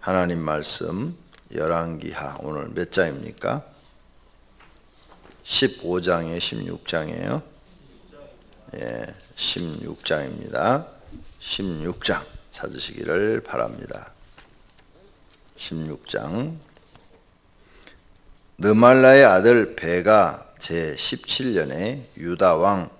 하나님 말씀 열왕기하 오늘 몇 장입니까? 15장에 16장이에요. 예, 16장입니다. 16장 찾으시기를 바랍니다. 16장. 느말라의 아들 베가 제17년에 유다 왕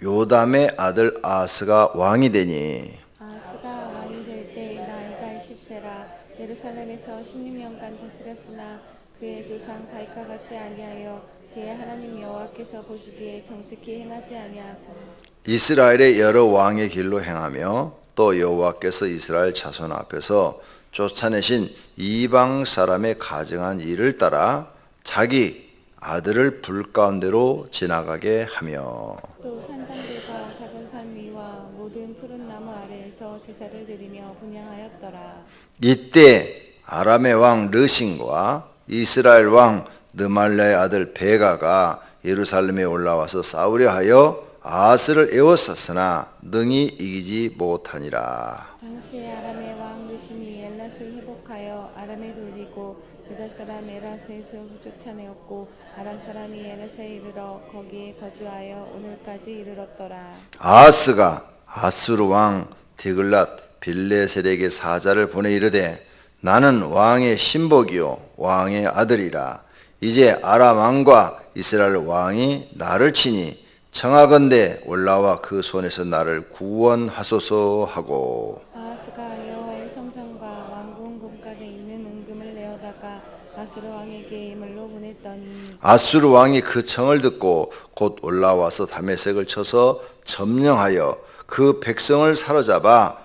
요담의 아들 아하스가 왕이 되니 아하스가 왕이 될 때 나이가 20세라. 예루살렘에서 16년간 다스렸으나 그의 조상 다윗과 같지 아니하여 그의 하나님 여호와께서 보시기에 정직히 행하지 아니하고 이스라엘의 여러 왕의 길로 행하며 또 여호와께서 이스라엘 자손 앞에서 쫓아내신 이방 사람의 가증한 일을 따라 자기 아들을 불 가운데로 지나가게 하며 또 산당들과 작은 산 위와 모든 푸른 나무 아래에서 제사를 드리며 분향하였더라. 이때 아람의 왕 르신과 이스라엘 왕 느말라의 아들 베가가 예루살렘에 올라와서 싸우려 하여 아하스를 에워쌌으나 능히 이기지 못하니라. 당시에 아람의 왕 르신이 엘랏을 회복하여 아람에 돌리고 유다 사람 에라스에서 쫓아내었고 아람 사람이 엘랏에 이르러 거기에 거주하여 오늘까지 이르렀더라. 아하스가 아수르 왕 디글랏 빌레셀에게 사자를 보내 이르되 나는 왕의 신복이요 왕의 아들이라. 이제 아람 왕과 이스라엘 왕이 나를 치니 청하건대 올라와 그 손에서 나를 구원하소서 하고 아하스가 여호와의 성전과 왕궁 곳간에 있는 은금을 내어다가 아수르 왕에게 예물로 보냈더니 아수르 왕이 그 청을 듣고 곧 올라와서 다메섹을 쳐서 점령하여 그 백성을 사로잡아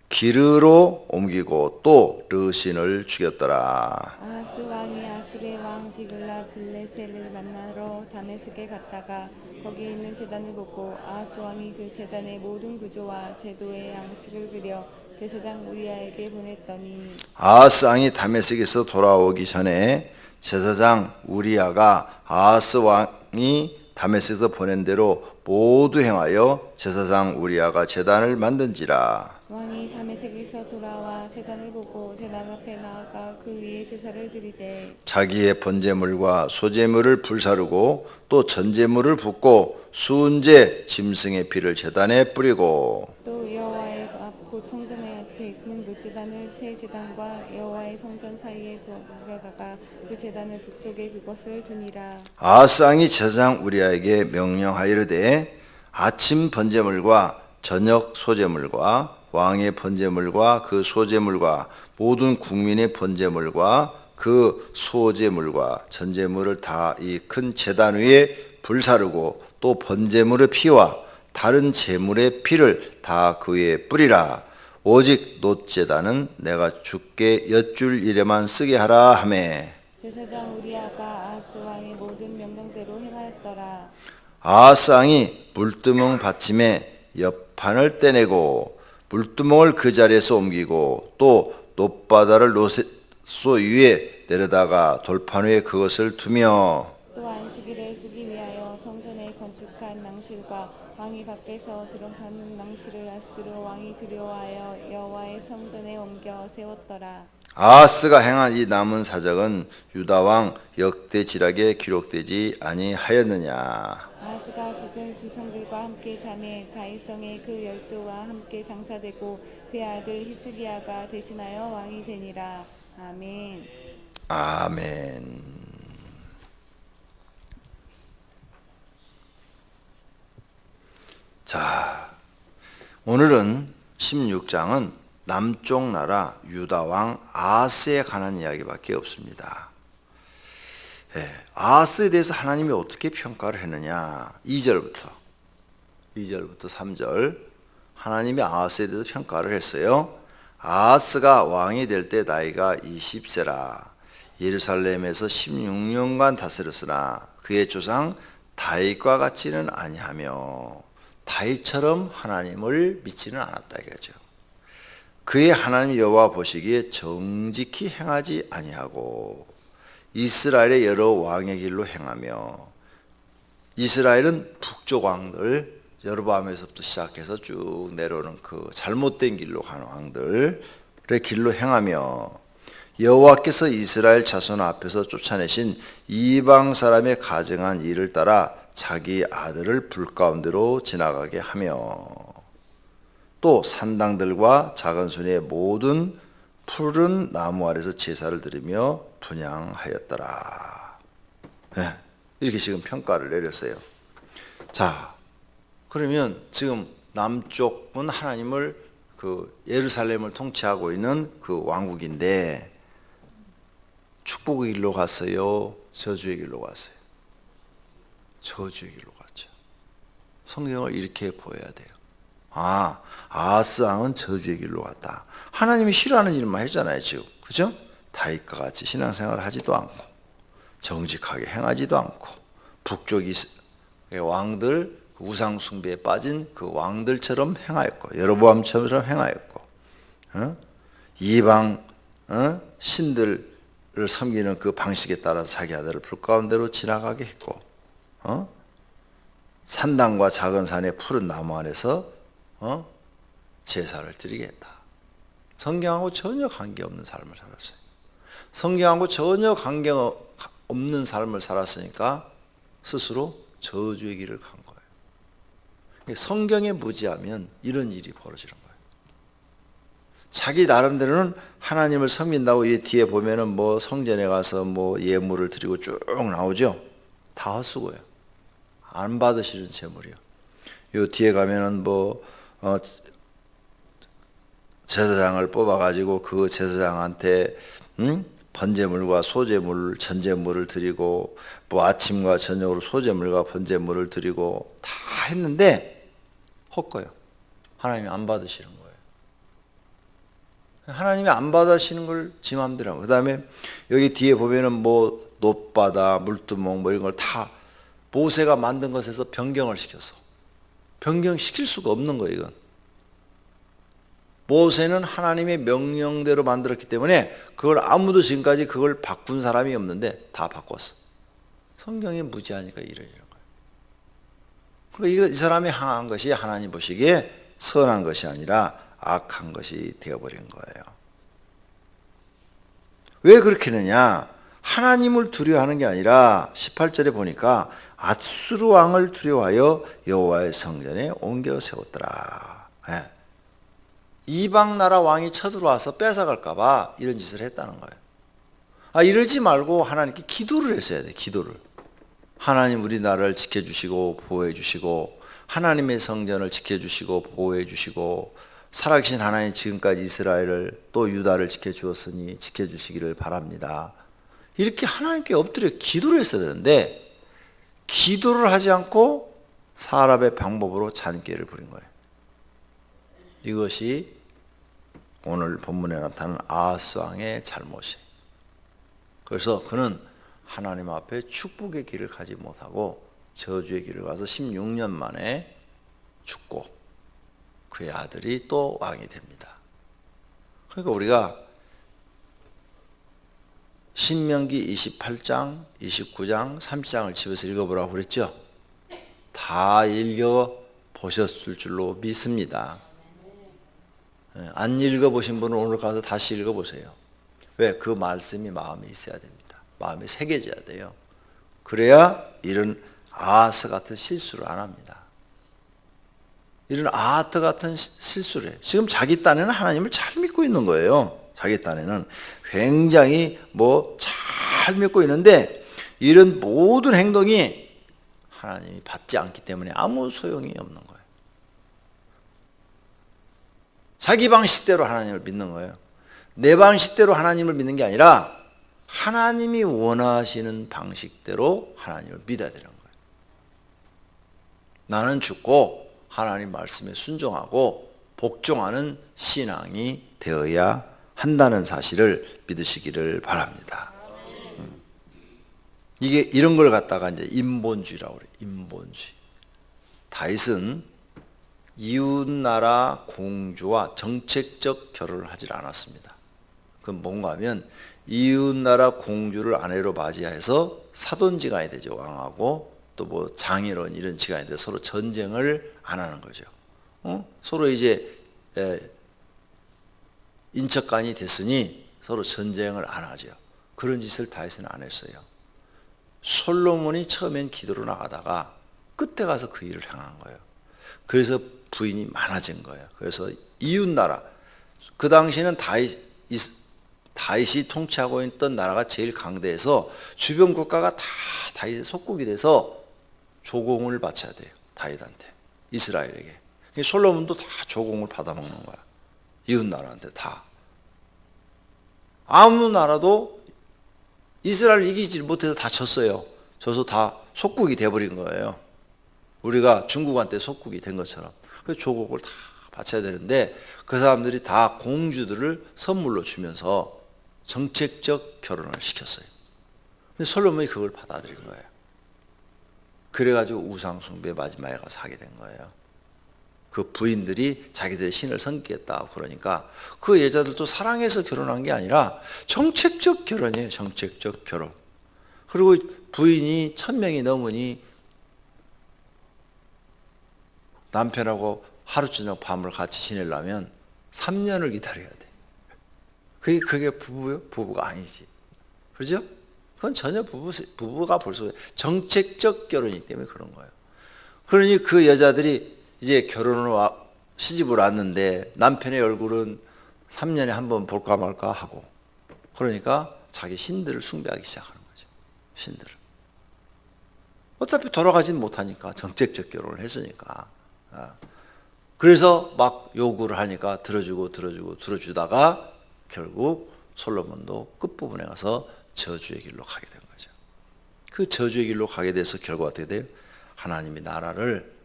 기르로 옮기고 또 르신을 죽였더라. 아하스 왕이 아수르의 왕 디글라 빌레셀을 만나러 다메섹에 갔다가 거기에 있는 제단을 보고 아하스 왕이 그 제단의 모든 구조와 제도의 양식을 그려 제사장 우리아에게 보냈더니 아하스 왕이 다메섹에서 돌아오기 전에 제사장 우리아가 아하스 왕이 다메섹에서 보낸 대로 모두 행하여 제사장 우리아가 제단을 만든지라. 왕이 다메섹에서 돌아와 제단을 보고 제단 앞에 나아가 그 위에 제사를 드리되 자기의 번제물과 소제물을 불사르고 또 전제물을 붓고 순제 짐승의 피를 제단에 뿌리고 또 여호와의 앞곧 성전의 앞에 있는 무제단을 새 제단과 여호와의 성전 사이에 두어다가 그 제단을 북쪽에 그것을 두니라. 아하스 왕이 제사장 우리아에게 명령하이르되 아침 번제물과 저녁 소제물과 왕의 번제물과 그 소제물과 모든 국민의 번제물과 그 소제물과 전제물을 다 이 큰 제단 위에 불사르고 또 번제물의 피와 다른 제물의 피를 다 그 위에 뿌리라. 오직 놋제단은 내가 주께 여쭐 일에만 쓰게 하라 하매 제사장 우리아가 아하스 왕의 모든 명령대로 행하였더라. 아하스 왕이 물두멍 받침에 옆판을 떼내고 물두멍을 그 자리에서 옮기고 또 놋바다를 놋소 위에 내려다가 돌판 위에 그것을 두며 또 안식일에 쓰기 위하여 성전에 건축한 낭실과 왕이 밖에서 들어가는 낭실을 아수르 왕이 두려워하여 여호와의 성전에 옮겨 세웠더라. 아하스가 행한 이 남은 사적은 유다 왕 역대지락에 기록되지 아니하였느냐. 아하스가 그들 조상들과 함께 잠에 다윗성의 그 열조와 함께 장사되고 그의 아들 히스기야가 대신하여 왕이 되니라. 아멘. 아멘. 자, 오늘은 16장은 남쪽 나라 유다 왕 아하스에 관한 이야기밖에 없습니다. 아하스에 대해서 하나님이 어떻게 평가를 했느냐. 2절부터 3절 하나님이 아하스에 대해서 평가를 했어요. 아하스가 왕이 될 때 나이가 20세라. 예루살렘에서 16년간 다스렸으나 그의 조상 다윗과 같지는 아니하며 다윗처럼 하나님을 믿지는 않았다 이거죠. 그의 하나님 여호와 보시기에 정직히 행하지 아니하고 이스라엘의 여러 왕의 길로 행하며 이스라엘은 북쪽 왕들 여로보암에서부터 시작해서 쭉 내려오는 그 잘못된 길로 가는 왕들 길로 행하며 여호와께서 이스라엘 자손 앞에서 쫓아내신 이방 사람의 가증한 일을 따라 자기 아들을 불 가운데로 지나가게 하며 또 산당들과 작은 순의 모든 푸른 나무 아래서 제사를 드리며 분향하였더라. 네, 이렇게 지금 평가를 내렸어요. 자, 그러면 지금 남쪽은 하나님을 그 예루살렘을 통치하고 있는 그 왕국인데 축복의 길로 갔어요? 저주의 길로 갔어요? 저주의 길로 갔죠. 성경을 이렇게 보여야 돼요. 아하스 왕은 저주의 길로 갔다. 하나님이 싫어하는 일만 했잖아요, 지금. 그죠? 다윗과 같이 신앙생활을 하지도 않고 정직하게 행하지도 않고 북쪽의 왕들 우상 숭배에 빠진 그 왕들처럼 행하였고 여로보암처럼 행하였고 이방 신들을 섬기는 그 방식에 따라서 자기 아들을 불 가운데로 지나가게 했고 산당과 작은 산의 푸른 나무 안에서 제사를 드리게 했다. 성경하고 전혀 관계없는 삶을 살았어요. 성경하고 전혀 관계없는 삶을 살았으니까 스스로 저주의 길을 간 거예요. 성경에 무지하면 이런 일이 벌어지는 거예요. 자기 나름대로는 하나님을 섬긴다고 이 뒤에 보면은 뭐 성전에 가서 뭐 예물을 드리고 쭉 나오죠. 다 헛수고예요. 안 받으시는 제물이요. 요 뒤에 가면은 뭐 제사장을 뽑아가지고 그 제사장한테 번제물과 소제물, 전제물을 드리고 뭐 아침과 저녁으로 소제물과 번제물을 드리고 다 했는데 헛거예요. 하나님이 안 받으시는 거예요. 하나님이 안 받으시는 걸 지 맘대로 하고, 그 다음에 여기 뒤에 보면은 뭐 놋바다, 물두멍 뭐 이런 걸 다 모세가 만든 것에서 변경을 시켰어. 변경시킬 수가 없는 거예요, 이건. 모세는 하나님의 명령대로 만들었기 때문에 그걸 아무도 지금까지 그걸 바꾼 사람이 없는데 다 바꿨어. 성경에 무지하니까 이러지는 거예요. 그러니까 이 사람이 행한 것이 하나님 보시기에 선한 것이 아니라 악한 것이 되어버린 거예요. 왜 그렇게 했느냐? 하나님을 두려워하는 게 아니라 18절에 보니까 앗수르 왕을 두려워하여 여호와의 성전에 옮겨 세웠더라. 네. 이방 나라 왕이 쳐들어와서 뺏어갈까 봐 이런 짓을 했다는 거예요. 이러지 말고 하나님께 기도를 했어야 돼. 기도를. 하나님 우리 나라를 지켜주시고 보호해주시고 하나님의 성전을 지켜주시고 보호해주시고 살아계신 하나님 지금까지 이스라엘을 또 유다를 지켜주었으니 지켜주시기를 바랍니다. 이렇게 하나님께 엎드려 기도를 했어야 되는데 기도를 하지 않고 사람의 방법으로 잔꾀를 부린 거예요. 이것이 오늘 본문에 나타난 아하스 왕의 잘못이에요. 그래서 그는 하나님 앞에 축복의 길을 가지 못하고 저주의 길을 가서 16년 만에 죽고 그의 아들이 또 왕이 됩니다. 그러니까 우리가 신명기 28장, 29장, 30장을 집에서 읽어보라고 그랬죠? 다 읽어보셨을 줄로 믿습니다. 안 읽어보신 분은 오늘 가서 다시 읽어보세요. 왜? 그 말씀이 마음에 있어야 됩니다. 마음에 새겨져야 돼요. 그래야 이런 아하스 같은 실수를 안 합니다. 이런 아하스 같은 실수를 해요. 지금 자기 딴에는 하나님을 잘 믿고 있는 거예요. 자기 딴에는 굉장히 잘 믿고 있는데 이런 모든 행동이 하나님이 받지 않기 때문에 아무 소용이 없는 거예요. 자기 방식대로 하나님을 믿는 거예요. 내 방식대로 하나님을 믿는 게 아니라 하나님이 원하시는 방식대로 하나님을 믿어야 되는 거예요. 나는 죽고 하나님 말씀에 순종하고 복종하는 신앙이 되어야 한다는 사실을 믿으시기를 바랍니다. 이게 이런 걸 갖다가 이제 인본주의라고 그래요. 인본주의. 다윗은 이웃나라 공주와 정책적 결혼을 하지 않았습니다. 그건 뭔가 하면 이웃나라 공주를 아내로 맞이해서 사돈지간이 되죠. 왕하고 또 장인어른 이런 지간이 돼 서로 전쟁을 안 하는 거죠. 서로 이제 인척간이 됐으니 서로 전쟁을 안 하죠. 그런 짓을 다윗은 안 했어요. 솔로몬이 처음엔 기도로 나가다가 끝에 가서 그 일을 행한 거예요. 그래서 부인이 많아진 거예요. 그래서 이웃나라, 그 당시에는 다윗이 통치하고 있던 나라가 제일 강대해서 주변 국가가 다 다윗의 속국이 돼서 조공을 바쳐야 돼요. 다윗한테, 이스라엘에게. 솔로몬도 다 조공을 받아먹는 거야. 이웃나라한테 다. 아무 나라도 이스라엘 이기지 못해서 다 졌어요. 져서 다 속국이 돼버린 거예요. 우리가 중국한테 속국이 된 것처럼. 그래서 조국을 다 바쳐야 되는데 그 사람들이 다 공주들을 선물로 주면서 정책적 결혼을 시켰어요. 근데 솔로몬이 그걸 받아들인 거예요. 그래가지고 우상숭배 마지막에 가서 하게 된 거예요. 그 부인들이 자기들의 신을 섬기겠다 그러니까 그 여자들도 사랑해서 결혼한 게 아니라 정책적 결혼이에요. 정책적 결혼. 그리고 부인이 1000명이 넘으니 남편하고 하루 저녁 밤을 같이 지내려면 3년을 기다려야 돼. 그게 부부요? 부부가 아니지. 그렇죠? 그건 전혀 부부가 벌써 정책적 결혼이기 때문에 그런 거예요. 그러니 그 여자들이 이제 시집을 왔는데 남편의 얼굴은 3년에 한 번 볼까 말까 하고 그러니까 자기 신들을 숭배하기 시작하는 거죠. 신들을. 어차피 돌아가지는 못하니까 정책적 결혼을 했으니까. 그래서 막 요구를 하니까 들어주다가 결국 솔로몬도 끝부분에 가서 저주의 길로 가게 된 거죠. 그 저주의 길로 가게 돼서 결과가 어떻게 돼요? 하나님이 나라를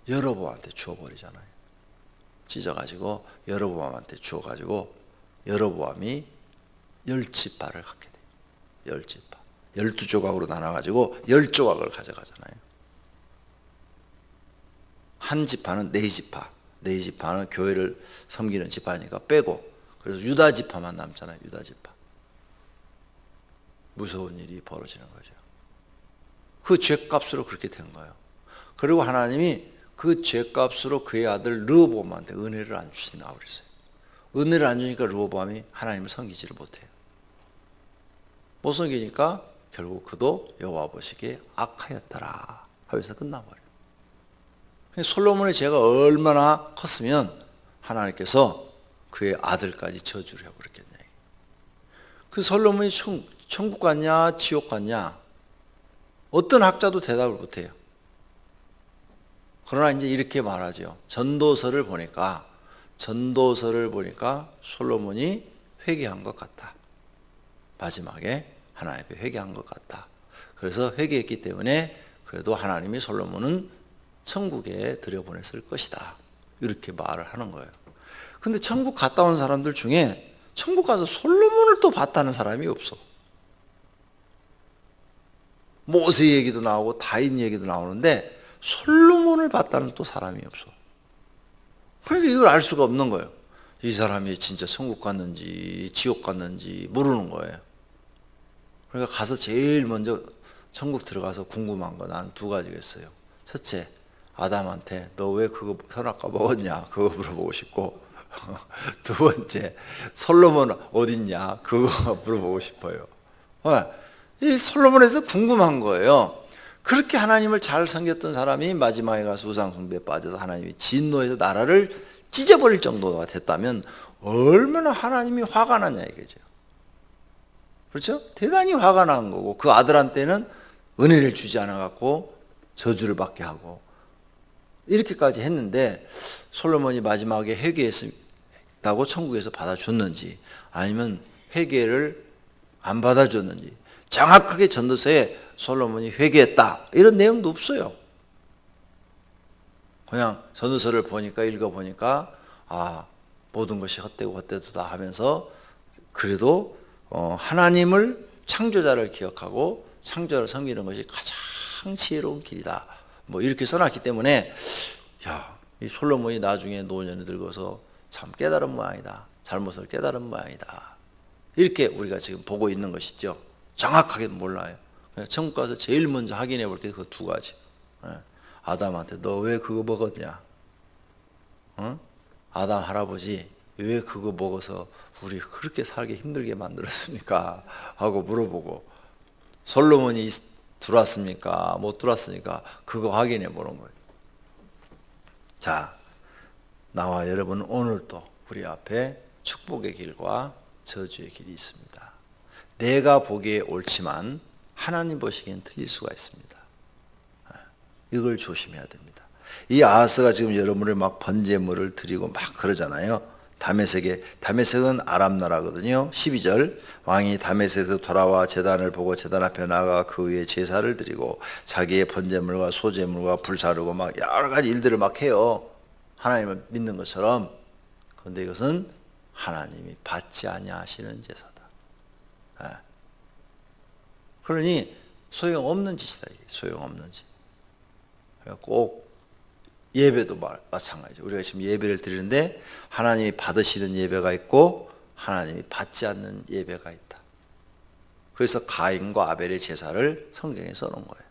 여로보암한테 주어버리잖아요. 찢어가지고 여로보암한테 주어가지고 여로보암이 10지파를 갖게 돼요. 10지파. 12조각으로 나눠가지고 10조각을 가져가잖아요. 한 지파는 4지파. 4지파는 교회를 섬기는 지파니까 빼고 그래서 유다 지파만 남잖아요. 유다 지파. 무서운 일이 벌어지는 거죠. 그 죄값으로 그렇게 된 거예요. 그리고 하나님이 그 죄값으로 그의 아들 르호보암한테 은혜를 안 주신다고 그랬어요. 은혜를 안 주니까 르호보암이 하나님을 섬기지를 못해요. 못 섬기니까 결국 그도 여호와 보시기에 악하였더라 하면서 끝나버려요. 솔로몬의 죄가 얼마나 컸으면 하나님께서 그의 아들까지 저주를 해버렸겠냐. 그 솔로몬이 천국 갔냐 지옥 갔냐 어떤 학자도 대답을 못해요. 그러나 이제 이렇게 말하죠. 전도서를 보니까 솔로몬이 회개한 것 같다. 마지막에 하나님 앞에 회개한 것 같다. 그래서 회개했기 때문에 그래도 하나님이 솔로몬은 천국에 들여보냈을 것이다. 이렇게 말을 하는 거예요. 근데 천국 갔다 온 사람들 중에 천국 가서 솔로몬을 또 봤다는 사람이 없어. 모세 얘기도 나오고 다윗 얘기도 나오는데 솔로몬을 봤다는 또 사람이 없어. 그러니까 이걸 알 수가 없는 거예요. 이 사람이 진짜 천국 갔는지 지옥 갔는지 모르는 거예요. 그러니까 가서 제일 먼저 천국 들어가서 궁금한 거 난 2가지가 있어요. 첫째, 아담한테 너 왜 그거 선악과 먹었냐 그거 물어보고 싶고 두 번째, 솔로몬 어딨냐 그거 물어보고 싶어요. 이 솔로몬에서 궁금한 거예요. 그렇게 하나님을 잘 섬겼던 사람이 마지막에 가서 우상숭배에 빠져서 하나님이 진노해서 나라를 찢어버릴 정도가 됐다면 얼마나 하나님이 화가 났냐 이거죠. 그렇죠? 대단히 화가 난 거고 그 아들한테는 은혜를 주지 않아갖고 저주를 받게 하고 이렇게까지 했는데 솔로몬이 마지막에 회개했다고 천국에서 받아줬는지 아니면 회개를 안 받아줬는지 정확하게 전도서에 솔로몬이 회개했다 이런 내용도 없어요. 그냥 전도서를 읽어보니까 모든 것이 헛되고 헛되도다 하면서 그래도 하나님을 창조자를 기억하고 창조자를 섬기는 것이 가장 지혜로운 길이다. 뭐 이렇게 써놨기 때문에 이 솔로몬이 나중에 노년에 늙어서 참 깨달은 모양이다. 잘못을 깨달은 모양이다. 이렇게 우리가 지금 보고 있는 것이죠. 정확하게 몰라요. 천국 가서 제일 먼저 확인해 볼 게 그 2가지. 아담한테 너 왜 그거 먹었냐? 아담 할아버지 왜 그거 먹어서 우리 그렇게 살기 힘들게 만들었습니까? 하고 물어보고, 솔로몬이 들어왔습니까? 못 들어왔으니까 그거 확인해 보는 거예요. 자, 나와 여러분 오늘도 우리 앞에 축복의 길과 저주의 길이 있습니다. 내가 보기에 옳지만 하나님 보시기엔 틀릴 수가 있습니다. 이걸 조심해야 됩니다. 이 아하스가 지금 여러분을 막 번제물을 드리고 막 그러잖아요. 다메섹은 아람 나라거든요. 12절, 왕이 다메섹에서 돌아와 제단을 보고 제단 앞에 나가 그 위에 제사를 드리고 자기의 번제물과 소제물과 불사르고 막 여러 가지 일들을 막 해요. 하나님을 믿는 것처럼. 그런데 이것은 하나님이 받지 아니하시는 제사다. 그러니 소용없는 짓이다. 이게 소용없는 짓. 꼭 예배도 마찬가지죠. 우리가 지금 예배를 드리는데 하나님이 받으시는 예배가 있고 하나님이 받지 않는 예배가 있다. 그래서 가인과 아벨의 제사를 성경에 써놓은 거예요.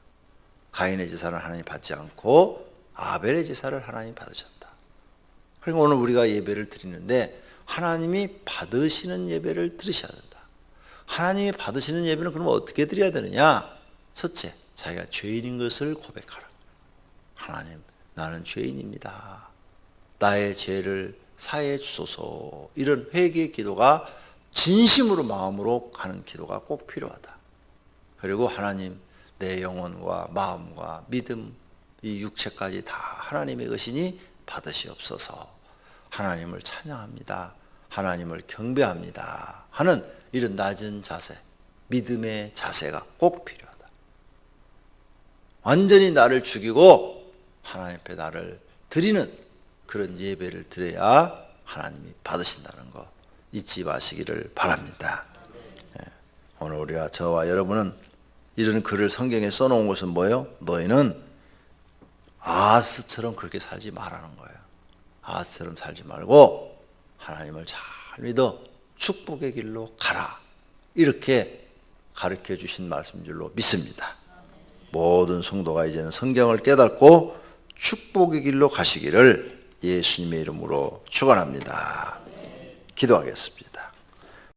가인의 제사를 하나님이 받지 않고 아벨의 제사를 하나님이 받으셨다. 그러니까 오늘 우리가 예배를 드리는데 하나님이 받으시는 예배를 드리셔야 된다. 하나님이 받으시는 예배는 그러면 어떻게 드려야 되느냐? 첫째, 자기가 죄인인 것을 고백하라. 하나님, 나는 죄인입니다. 나의 죄를 사해 주소서. 이런 회개의 기도가 진심으로 마음으로 가는 기도가 꼭 필요하다. 그리고 하나님, 내 영혼과 마음과 믿음, 이 육체까지 다 하나님의 것이니 받으시옵소서. 하나님을 찬양합니다. 하나님을 경배합니다. 하는 이런 낮은 자세, 믿음의 자세가 꼭 필요하다. 완전히 나를 죽이고 하나님 앞에 나를 드리는 그런 예배를 드려야 하나님이 받으신다는 거 잊지 마시기를 바랍니다. 오늘 우리가 저와 여러분은 이런 글을 성경에 써놓은 것은 뭐예요? 너희는 아하스처럼 그렇게 살지 말라는 거예요. 아하스처럼 살지 말고 하나님을 잘 믿어 축복의 길로 가라. 이렇게 가르쳐 주신 말씀인 줄로 믿습니다. 모든 성도가 이제는 성경을 깨닫고 축복의 길로 가시기를 예수님의 이름으로 축원합니다. 기도하겠습니다.